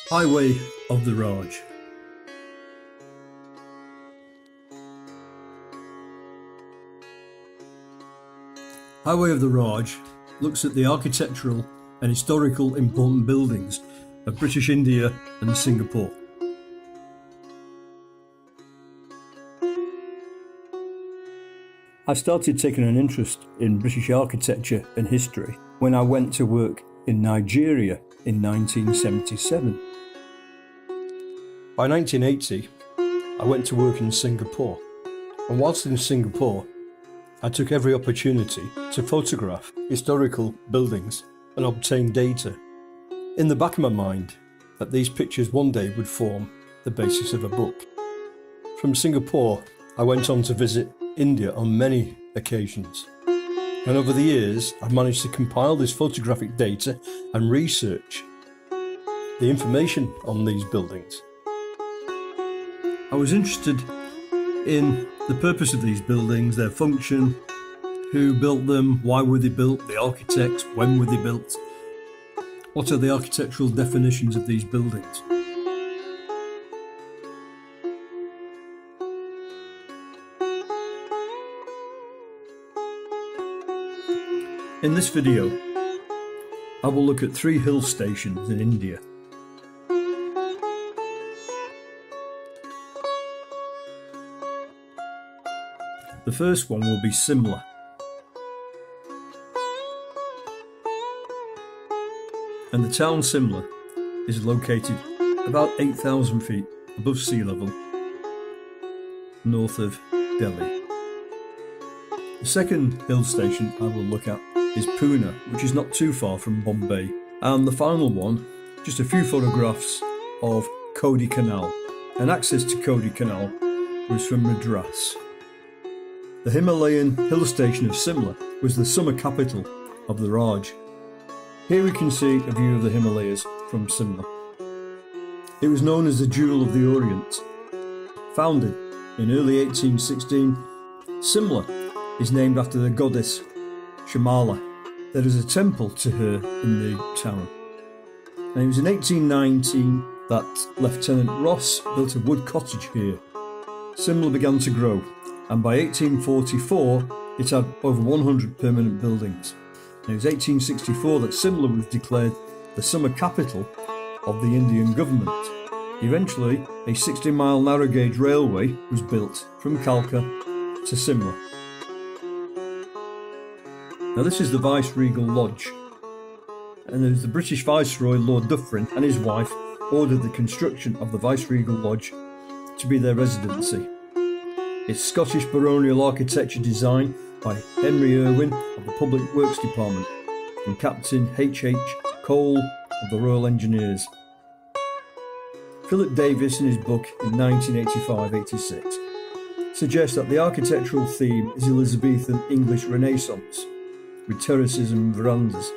Highway of the Raj. Highway of the Raj looks at the architectural and historical important buildings of British India and Singapore. I started taking an interest in British architecture and history when I went to work in Nigeria in 1977. By 1980, I went to work in Singapore, and whilst in Singapore, I took every opportunity to photograph historical buildings and obtain data, in the back of my mind that these pictures one day would form the basis of a book. From Singapore, I went on to visit India on many occasions, and over the years I've managed to compile this photographic data and research the information on these buildings. I was interested in the purpose of these buildings, their function, who built them, why were they built, the architects, when were they built, what are the architectural definitions of these buildings. In this video, I will look at 3 hill stations in India. The first one will be Simla. And the town Simla is located about 8,000 feet above sea level, north of Delhi. The second hill station I will look at is Poona, which is not too far from Bombay. And the final one, just a few photographs of Kodi Canal. And access to Cody Canal was from Madras. The Himalayan hill station of Simla was the summer capital of the Raj. Here we can see a view of the Himalayas from Simla. It was known as the Jewel of the Orient. Founded in early 1816, Simla is named after the goddess Shamala. There is a temple to her in the town. And it was in 1819 that Lieutenant Ross built a wood cottage here. Simla began to grow, and by 1844 it had over 100 permanent buildings. And it was 1864 that Simla was declared the summer capital of the Indian government. Eventually, a 60-mile narrow gauge railway was built from Kalka to Simla. Now this is the Viceregal Lodge, and as the British Viceroy Lord Dufferin and his wife ordered the construction of the Viceregal Lodge to be their residency. It's Scottish baronial architecture designed by Henry Irwin of the Public Works Department and Captain H.H. Cole of the Royal Engineers. Philip Davis, in his book in 1985-86, suggests that the architectural theme is Elizabethan English Renaissance, with terraces and verandas.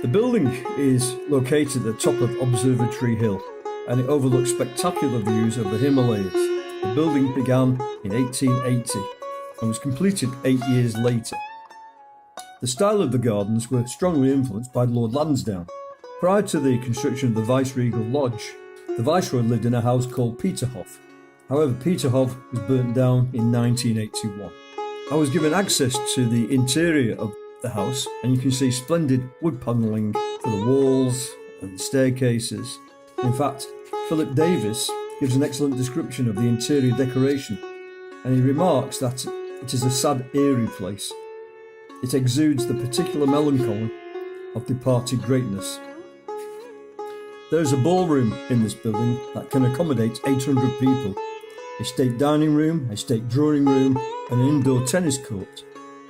The building is located at the top of Observatory Hill, and it overlooks spectacular views of the Himalayas. The building began in 1880 and was completed 8 years later. The style of the gardens were strongly influenced by Lord Lansdowne. Prior to the construction of the Viceregal Lodge, the Viceroy lived in a house called Peterhof. However, Peterhof was burnt down in 1981. I was given access to the interior of the house, and you can see splendid wood panelling for the walls and staircases. In fact, Philip Davis gives an excellent description of the interior decoration, and he remarks that it is a sad, eerie place. It exudes the particular melancholy of departed greatness. There is a ballroom in this building that can accommodate 800 people, a state dining room, a state drawing room, and an indoor tennis court.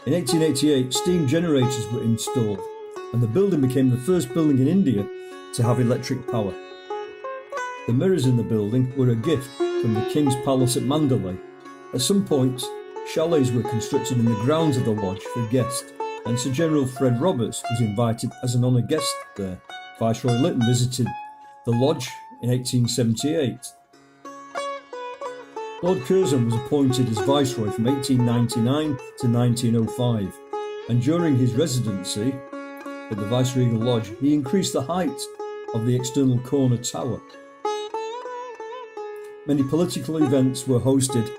In 1888, steam generators were installed, and the building became the first building in India to have electric power. The mirrors in the building were a gift from the King's Palace at Mandalay. At some point, chalets were constructed in the grounds of the lodge for guests, and Sir General Fred Roberts was invited as an honoured guest there. Viceroy Lytton visited the lodge in 1878. Lord Curzon was appointed as Viceroy from 1899 to 1905, and during his residency at the Viceregal Lodge, he increased the height of the external corner tower. Many political events were hosted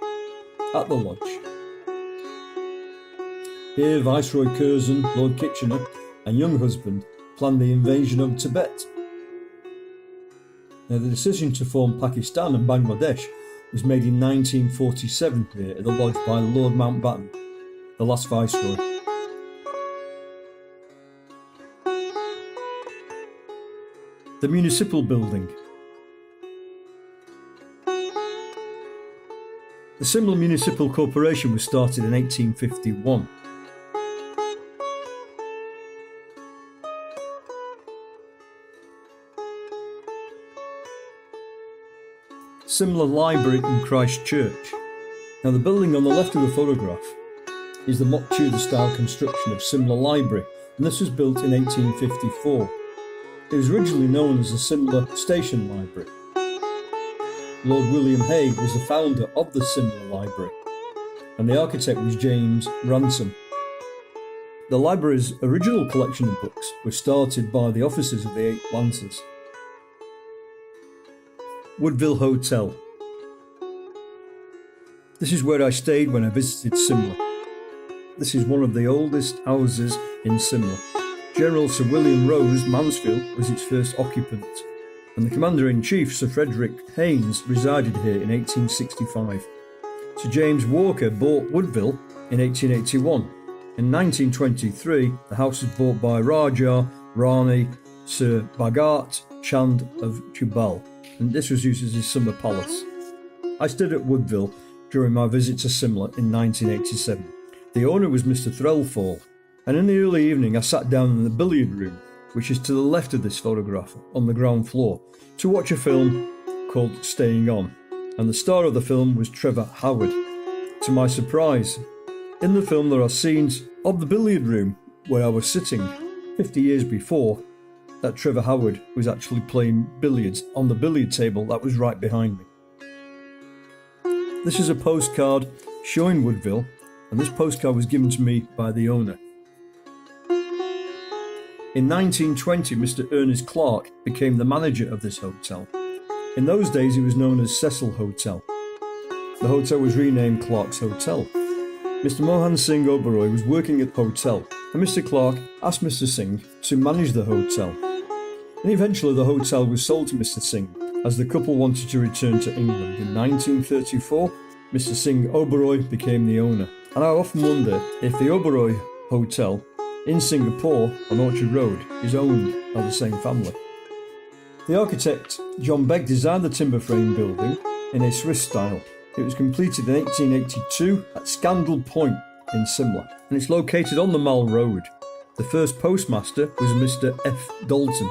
at the lodge. Here Viceroy Curzon, Lord Kitchener and young husband planned the invasion of Tibet. Now, the decision to form Pakistan and Bangladesh was made in 1947 here at the lodge by Lord Mountbatten, the last Viceroy. The municipal building. The Simla Municipal Corporation was started in 1851. Simla Library in Christchurch. Now, the building on the left of the photograph is the mock Tudor style construction of Simla Library, and this was built in 1854. It was originally known as the Simla Station Library. Lord William Hague was the founder of the Simla Library, and the architect was James Ransom. The library's original collection of books was started by the officers of the 8th Lancers. Woodville Hotel. This is where I stayed when I visited Simla. This is one of the oldest houses in Simla. General Sir William Rose Mansfield was its first occupant, and the Commander-in-Chief Sir Frederick Haynes resided here in 1865. Sir James Walker bought Woodville in 1881. In 1923, the house was bought by Raja Rani Sir Bhagat Chand of Jubal, and this was used as his summer palace. I stayed at Woodville during my visit to Simla in 1987. The owner was Mr. Threlfall, and in the early evening I sat down in the billiard room, which is to the left of this photograph on the ground floor, to watch a film called Staying On, and the star of the film was Trevor Howard. To my surprise, in the film there are scenes of the billiard room where I was sitting 50 years before that Trevor Howard was actually playing billiards on the billiard table that was right behind me. This is a postcard showing Woodville, and this postcard was given to me by the owner. In 1920, Mr. Ernest Clark became the manager of this hotel. In those days it was known as Cecil Hotel. The hotel was renamed Clark's Hotel. Mr. Mohan Singh Oberoi was working at the hotel, and Mr. Clark asked Mr. Singh to manage the hotel. And eventually the hotel was sold to Mr. Singh, as the couple wanted to return to England. In 1934, Mr. Singh Oberoi became the owner. And I often wonder if the Oberoi Hotel in Singapore on Orchard Road is owned by the same family. The architect John Begg designed the timber frame building in a Swiss style. It was completed in 1882 at Scandal Point in Simla, and it's located on the Mall Road. The first postmaster was Mr. F. Dalton.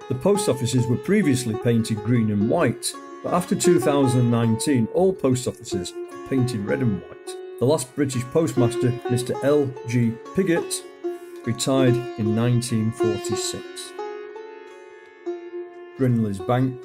The post offices were previously painted green and white, but after 2019 all post offices are painted red and white. The last British postmaster, Mr. L. G. Piggott, retired in 1946. Brindley's Bank.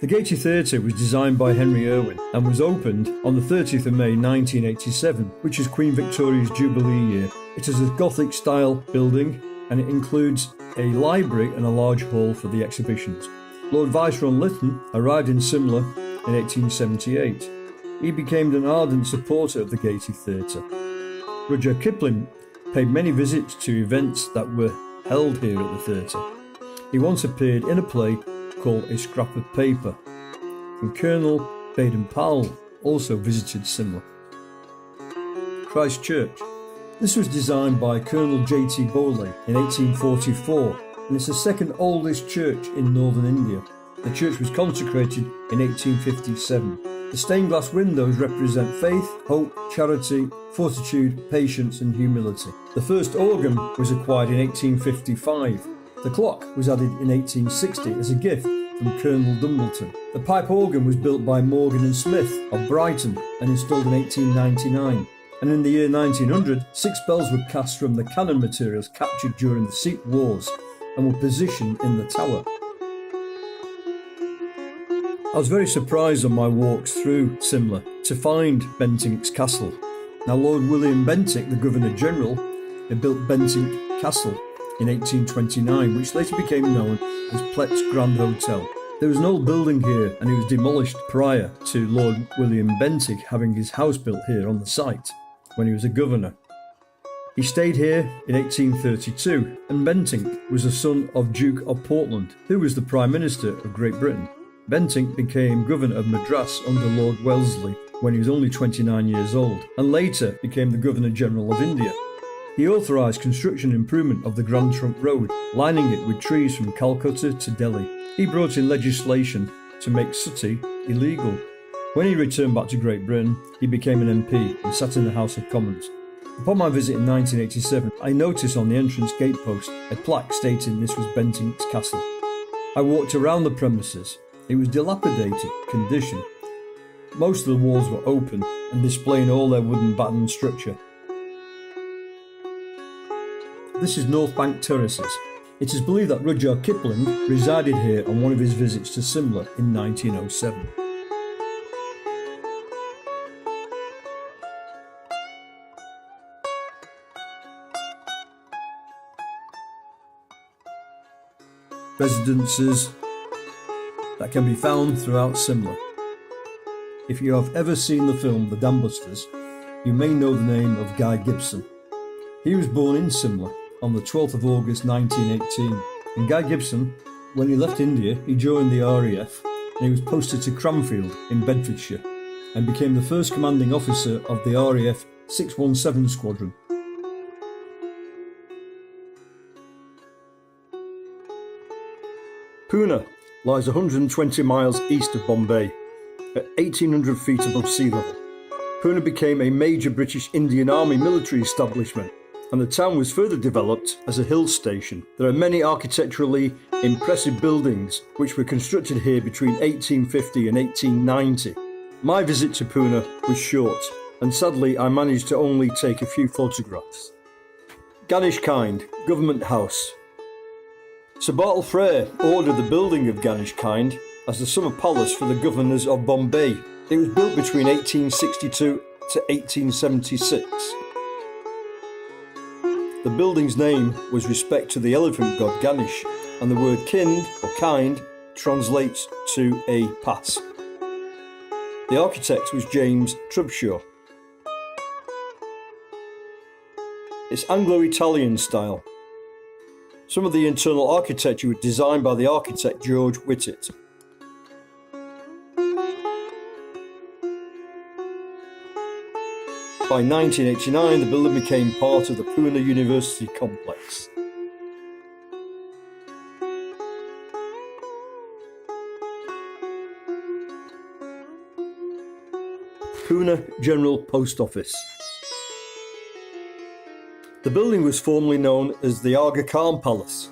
The Gaiety Theatre was designed by Henry Irwin and was opened on the 30th of May 1987, which is Queen Victoria's Jubilee year. It is a Gothic-style building, and it includes a library and a large hall for the exhibitions. Lord Viceroy Lytton arrived in Simla in 1878. He became an ardent supporter of the Gaiety Theatre. Rudyard Kipling paid many visits to events that were held here at the theatre. He once appeared in a play called A Scrap of Paper, and Colonel Baden-Powell also visited Simla. Christchurch. This was designed by Colonel J.T. Bowley in 1844, and it's the second oldest church in northern India. The church was consecrated in 1857. The stained glass windows represent faith, hope, charity, fortitude, patience and humility. The first organ was acquired in 1855. The clock was added in 1860 as a gift from Colonel Dumbleton. The pipe organ was built by Morgan and Smith of Brighton and installed in 1899. And in the year 1900, 6 bells were cast from the cannon materials captured during the Sikh Wars and were positioned in the tower. I was very surprised on my walks through Simla to find Bentinck's Castle. Now, Lord William Bentinck, the Governor-General, had built Bentinck Castle in 1829, which later became known as Plett's Grand Hotel. There was an old building here, and it was demolished prior to Lord William Bentinck having his house built here on the site when he was a governor. He stayed here in 1832, and Bentinck was the son of Duke of Portland, who was the Prime Minister of Great Britain. Bentinck became Governor of Madras under Lord Wellesley when he was only 29 years old, and later became the Governor-General of India. He authorised construction and improvement of the Grand Trunk Road, lining it with trees from Calcutta to Delhi. He brought in legislation to make suttee illegal. When he returned back to Great Britain, he became an MP and sat in the House of Commons. Upon my visit in 1987, I noticed on the entrance gatepost a plaque stating this was Bentinck's Castle. I walked around the premises. It was dilapidated condition. Most of the walls were open and displaying all their wooden batten structure. This is North Bank Terraces. It is believed that Rudyard Kipling resided here on one of his visits to Simla in 1907. Residences that can be found throughout Simla. If you have ever seen the film The Dam Busters, you may know the name of Guy Gibson. He was born in Simla on the 12th of August 1918, and Guy Gibson, when he left India, he joined the RAF and he was posted to Cranfield in Bedfordshire and became the first commanding officer of the RAF 617 Squadron. Poona lies 120 miles east of Bombay, at 1,800 feet above sea level. Poona became a major British Indian Army military establishment, and the town was further developed as a hill station. There are many architecturally impressive buildings which were constructed here between 1850 and 1890. My visit to Poona was short, and sadly I managed to only take a few photographs. Ganesh Kind, Government House. Sir Bartle Frere ordered the building of Ganesh Kind as the summer palace for the governors of Bombay. It was built between 1862 to 1876. The building's name was respect to the elephant god Ganesh, and the word kind or kind translates to a pass. The architect was James Trubshaw. It's Anglo-Italian style. Some of the internal architecture was designed by the architect George Whittet. By 1989, the building became part of the Poona University complex. Poona General Post Office. The building was formerly known as the Aga Khan Palace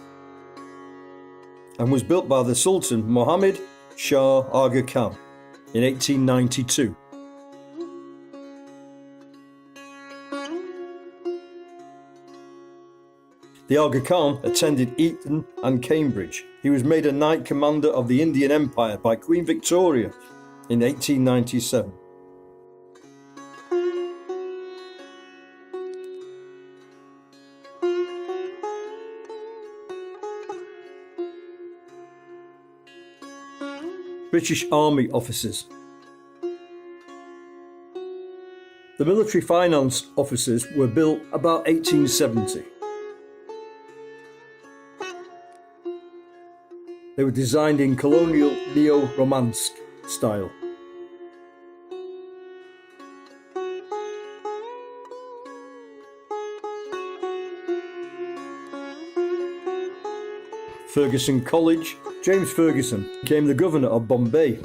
and was built by the Sultan Mohammed Shah Aga Khan in 1892. The Aga Khan attended Eton and Cambridge. He was made a Knight Commander of the Indian Empire by Queen Victoria in 1897. British Army officers. The military finance offices were built about 1870. They were designed in colonial neo-Romanesque style. Fergusson College. James Fergusson became the governor of Bombay,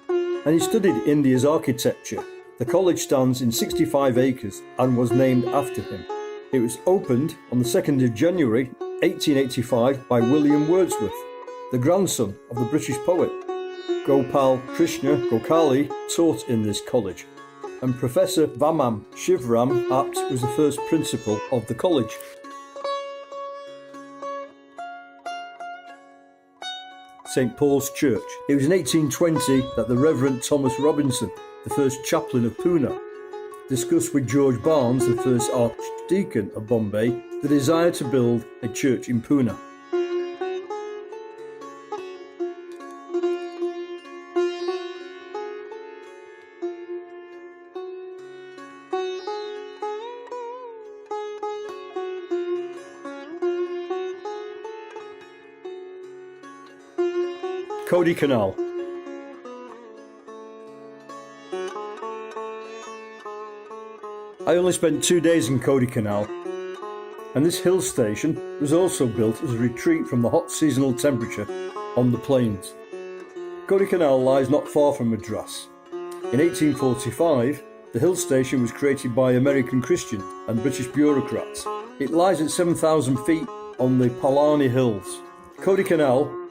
and he studied India's architecture. The college stands in 65 acres and was named after him. It was opened on the 2nd of January 1885 by William Wordsworth, the grandson of the British poet. Gopal Krishna Gokhale taught in this college, and Professor Vamam Shivram Apt was the first principal of the college. St Paul's Church. It was in 1820 that the Reverend Thomas Robinson, the first chaplain of Poona, discussed with George Barnes, the first Archdeacon of Bombay, the desire to build a church in Poona. Cody Canal. I only spent 2 days in Kodi Canal, and this hill station was also built as a retreat from the hot seasonal temperature on the plains. Kodi Canal lies not far from Madras. In 1845, the hill station was created by American Christians and British bureaucrats. It lies at 7,000 feet on the Palani Hills. Kodi Canal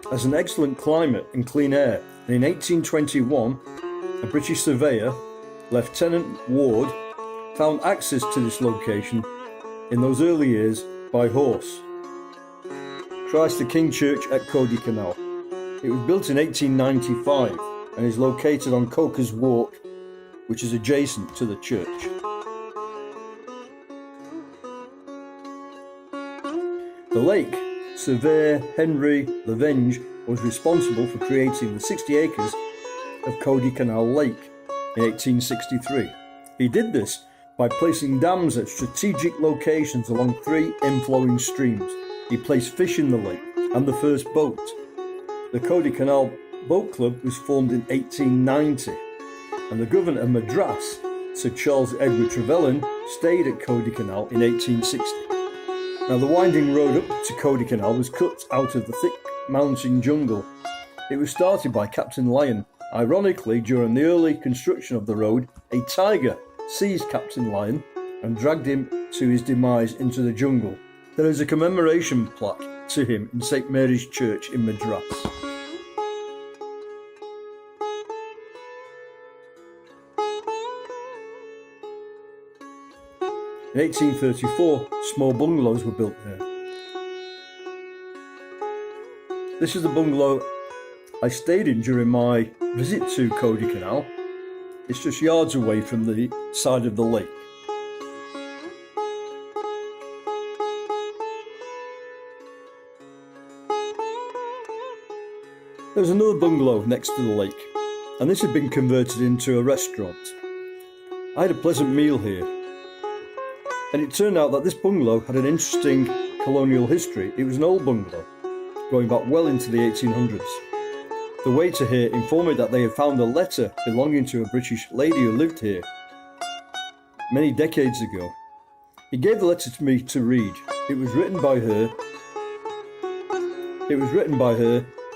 has an excellent climate and clean air, and in 1821, a British surveyor, Lieutenant Ward, found access to this location in those early years by horse. Christ the King Church at Kodi Canal. It was built in 1895 and is located on Coker's Walk, which is adjacent to the church. The lake, Surveyor Henry Levenge was responsible for creating the 60 acres of Kodi Canal Lake in 1863. He did this by placing dams at strategic locations along 3 inflowing streams. He placed fish in the lake and the first boat. The Kodi Canal Boat Club was formed in 1890, and the Governor of Madras, Sir Charles Edward Trevelyan, stayed at Kodi Canal in 1860. Now, the winding road up to Kodi Canal was cut out of the thick mountain jungle. It was started by Captain Lyon. Ironically, during the early construction of the road, a tiger seized Captain Lyon and dragged him to his demise into the jungle. There is a commemoration plaque to him in St. Mary's Church in Madras. In 1834, small bungalows were built there. This is the bungalow I stayed in during my visit to Kodi Canal. It's just yards away from the side of the lake. There's another bungalow next to the lake, and this had been converted into a restaurant. I had a pleasant meal here, and it turned out that this bungalow had an interesting colonial history. It was an old bungalow, going back well into the 1800s. The waiter here informed me that they had found a letter belonging to a British lady who lived here many decades ago. He gave the letter to me to read. It was written by her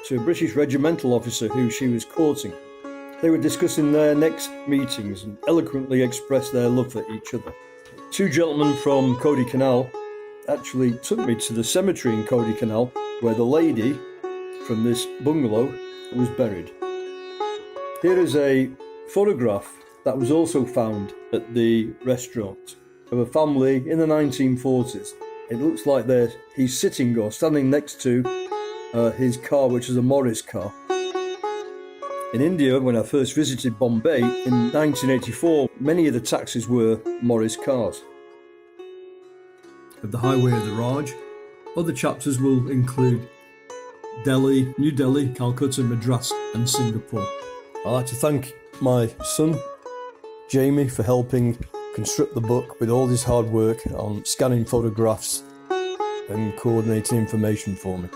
to a British regimental officer who she was courting. They were discussing their next meetings and eloquently expressed their love for each other. 2 gentlemen from Kodi Canal actually took me to the cemetery in Kodi Canal where the lady from this bungalow was buried. Here is a photograph that was also found at the restaurant of a family in the 1940s. It looks like he's sitting or standing next to his car, which is a Morris car. In India, when I first visited Bombay in 1984, many of the taxis were Morris cars. Of the Highway of the Raj, other chapters will include Delhi, New Delhi, Calcutta, Madras and Singapore. I'd like to thank my son, Jamie, for helping construct the book with all his hard work on scanning photographs and coordinating information for me.